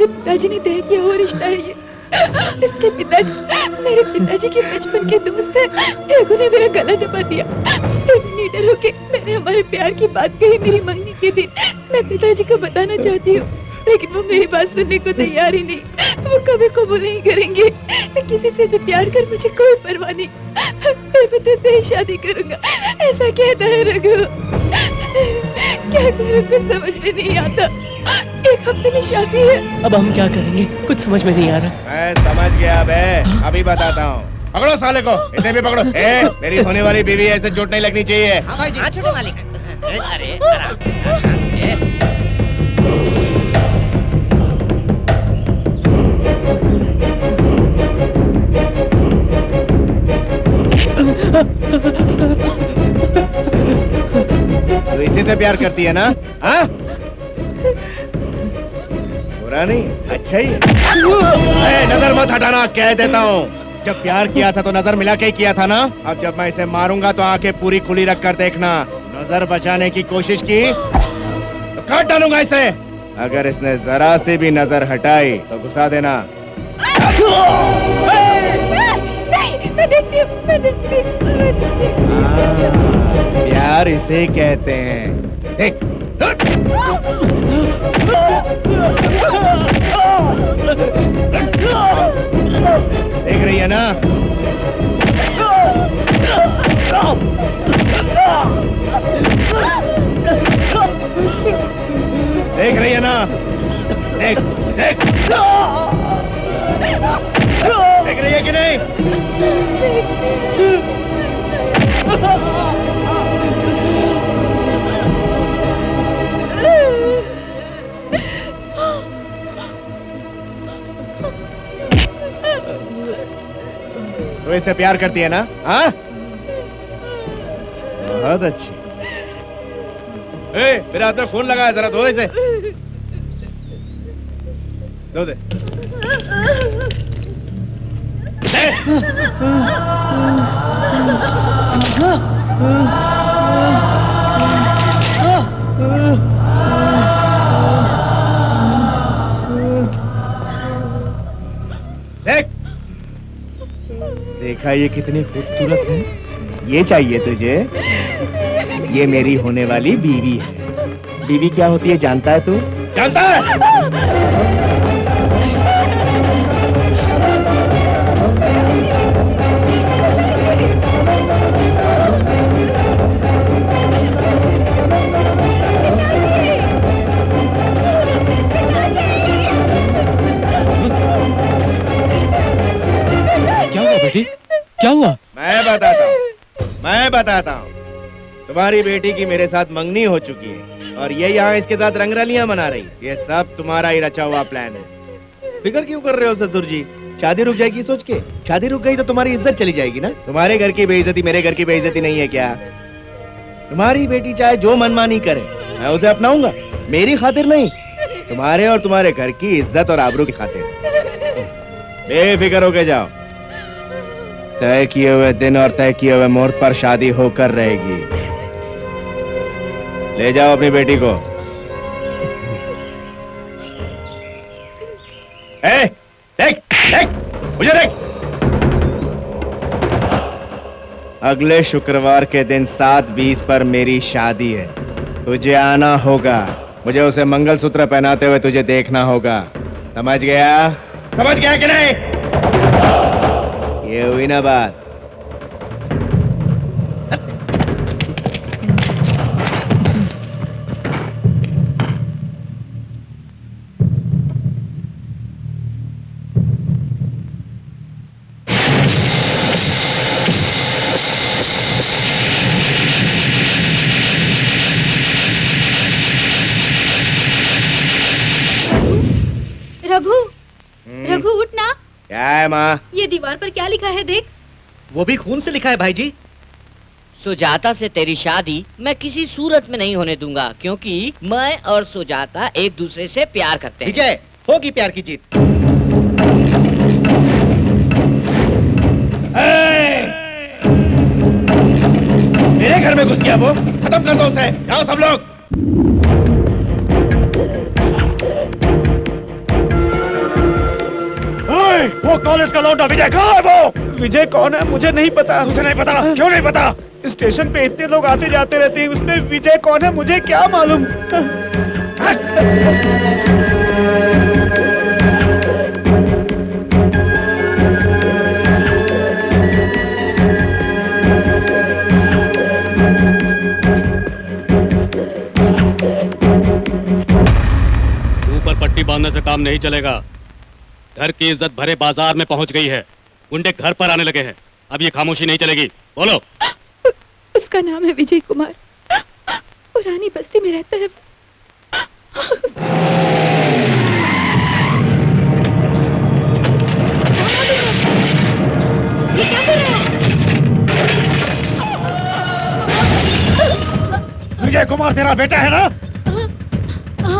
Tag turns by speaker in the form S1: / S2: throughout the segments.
S1: मेरे पिताजी ने तय किया हुआ रिश्ता है ये। इसके पिताजी मेरे पिताजी के बचपन के दोस्त हैं। रघु ने मेरा गला दबा दिया। फिर निडर होके मैंने हमारे प्यार की बात कही मेरी मंगनी के दिन। मैं पिताजी को बताना चाहती हूँ, लेकिन वो मेरी बात सुनने को तैयार ही नहीं। वो कभी कबूल नहीं करेंगे। किसी से भी प्यार कर मुझे कोई परवाह नहीं। फिर मैं तुझसे ही शादी करूंगा, ऐसा कहता है रघु। क्या करूं कुछ समझ में नहीं आता। एक हफ्ते में शादी है।
S2: अब हम क्या करेंगे, कुछ समझ में नहीं आ रहा।
S3: मैं समझ गया बे, अभी बताता हूँ। पकड़ो साले को, इसे भी पकड़ो। मेरी होने वाली बीवी ऐसे चोट नहीं लगनी चाहिए।
S4: हाँ भाई जी। हाँ छोटे मालिक। अरे
S3: तो इसी से प्यार करती है ना? हाँ? बुरा नहीं, अच्छा ही है। नजर मत हटाना, कह देता हूँ। जब प्यार किया था तो नजर मिला के ही किया था ना। अब जब मैं इसे मारूंगा तो आंखें पूरी खुली रख कर देखना। नजर बचाने की कोशिश की तो काट डालूंगा इसे। अगर इसने जरा से भी नजर हटाई तो घुसा देना।
S1: मैं देखती हूँ, मैं देखती हूँ।
S3: प्यार इसे कहते हैं। देख देख रही है ना? देख रही है ना? देख देख देख रही है कि नहीं? तो इससे प्यार करती है ना? हाँ, बहुत अच्छी। मेरे हाथ में खून लगा है, जरा धो इसे। धो दे। देख, देखा ये कितनी खूबसूरत है? ये चाहिए तुझे? ये मेरी होने वाली बीवी है। बीवी क्या होती है जानता है तू? जानता है?
S2: क्या हुआ?
S3: मैं बताता हूँ। तुम्हारी बेटी की मेरे साथ मंगनी हो चुकी है और ये यहाँ इसके साथ रंगरलियां मना रही। ये सब तुम्हारा ही रचा हुआ प्लान है। फिक्र क्यों कर रहे हो ससुर जी? शादी रुक जाएगी सोच के? शादी रुक गई तो तुम्हारी इज्जत चली जाएगी ना। तुम्हारे घर की बेइज्जती मेरे घर की बेइज्जती नहीं है क्या? तुम्हारी बेटी चाहे जो मनमानी करे, मैं उसे अपनाऊंगा। मेरी खातिर नहीं, तुम्हारे और तुम्हारे घर की इज्जत और आबरू की खातिर। बेफिक्र होके जाओ। तय किए हुए दिन और तय किए हुए मुहूर्त पर शादी होकर रहेगी। ले जाओ अपनी बेटी को। देख देख मुझे देख। अगले शुक्रवार के दिन 7:20 पर मेरी शादी है। तुझे आना होगा। मुझे उसे मंगलसूत्र पहनाते हुए तुझे देखना होगा। समझ गया? समझ गया कि नहीं? ये हुई ना बात।
S1: रघु, रघु उठ ना।
S3: क्या है माँ?
S1: ये दीवार पर क्या लिखा है देख।
S4: वो भी खून से लिखा है भाई जी।
S5: सुजाता से तेरी शादी मैं किसी सूरत में नहीं होने दूंगा, क्योंकि मैं और सुजाता एक दूसरे से प्यार करते हैं।
S4: विजय, होगी प्यार की जीत।
S3: मेरे घर में घुस गया वो, खत्म कर दो उसे। जाओ सब लोग। वो कॉलेज का लौंडा विजय कहाँ है वो? विजय कौन है मुझे नहीं पता। तुझे नहीं पता? क्यों नहीं पता? स्टेशन पे इतने लोग आते जाते रहते हैं, उसमें विजय कौन है मुझे क्या मालूम?
S6: ऊपर पट्टी बांधने से काम नहीं चलेगा। घर की इज्जत भरे बाजार में पहुंच गई है, गुंडे घर पर आने लगे हैं। अब ये खामोशी नहीं चलेगी, बोलो।
S1: उसका नाम है विजय कुमार, पुरानी बस्ती में रहता है। ये क्या कर रहे हो?
S3: विजय कुमार तेरा बेटा है ना?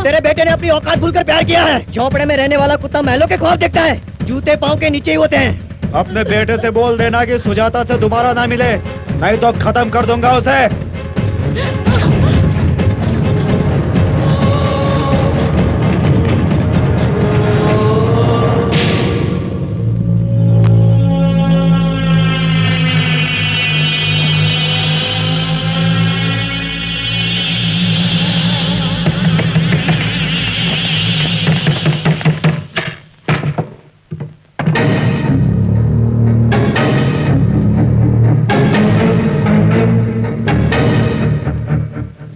S4: तेरे बेटे ने अपनी औकात भूलकर प्यार किया है। झोपड़े में रहने वाला कुत्ता महलों के ख्वाब देखता है, जूते पाँव के नीचे ही होते हैं।
S3: अपने बेटे से बोल देना कि सुजाता से दोबारा ना मिले, नहीं तो खत्म कर दूंगा उसे।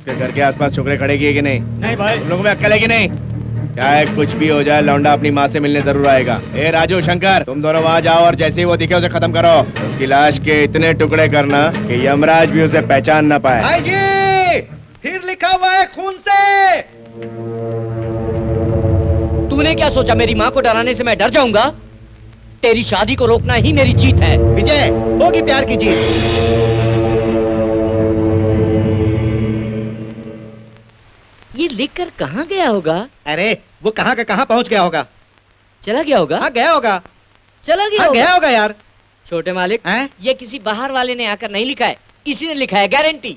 S3: घर के आसपास छोकरे खड़े किए कि नहीं? नहीं भाई। तुम लोगों में अक्ल है कि नहीं? चाहे कुछ भी हो जाए, लौंडा अपनी माँ से मिलने जरूर आएगा। ए राजू, शंकर, तुम दोनों वहाँ जाओ और जैसे ही वो दिखे उसे खत्म करो। उसकी लाश के इतने टुकड़े करना कि यमराज भी उसे पहचान न पाए।
S4: भाई जी, फिर लिखा हुआ है खून से।
S5: तूने क्या सोचा मेरी माँ को डराने से मैं डर जाऊंगा? तेरी शादी को रोकना ही मेरी जीत है।
S4: विजय, होगी प्यार की जीत।
S5: ये लिखकर कहाँ गया होगा?
S4: अरे वो कहाँ का कहाँ पहुँच गया होगा।
S5: चला गया होगा?
S4: हाँ गया होगा।
S5: चला गया
S4: हाँ
S5: होगा?
S4: गया होगा यार।
S5: छोटे मालिक, ये किसी बाहर वाले ने आकर नहीं लिखा है, इसी ने लिखा है, गारंटी।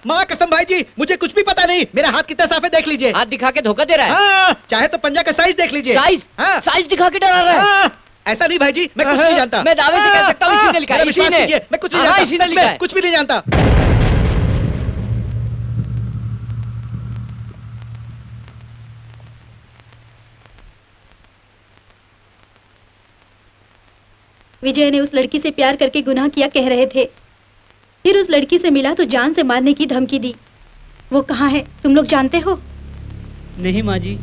S4: माँ कसम भाई जी, मुझे कुछ भी पता नहीं। मेरा हाथ कितना साफ है देख लीजिए।
S5: हाथ दिखा के धोखा दे रहा है।
S4: चाहे तो पंजा का साइज देख लीजिए।
S5: साइज? साइज दिखा के डरा रहा है।
S4: ऐसा नहीं भाई जी, मैं कुछ नहीं जानता।
S5: मैं दावे से कह सकता हूँ इसी ने लिखा है।
S4: विश्वास कीजिए, मैं कुछ नहीं जानता।
S5: इसी ने लिखा है।
S4: कुछ भी नहीं जानता।
S1: विजय ने उस लड़की से प्यार करके गुनाह किया कह रहे थे, फिर उस लड़की से मिला तो जान से मारने की धमकी दी। वो कहाँ है तुम लोग जानते हो?
S2: नहीं माँ जी।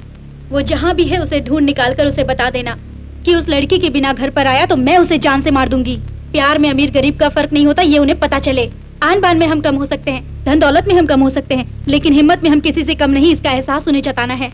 S1: वो जहाँ भी है उसे ढूंढ निकाल कर उसे बता देना कि उस लड़की के बिना घर पर आया तो मैं उसे जान से मार दूंगी। प्यार में अमीर गरीब का फर्क नहीं होता, ये उन्हें पता चले। आन बान में हम कम हो सकते हैं, धन दौलत में हम कम हो सकते हैं, लेकिन हिम्मत में हम किसी से कम नहीं, इसका एहसास उन्हें जताना है।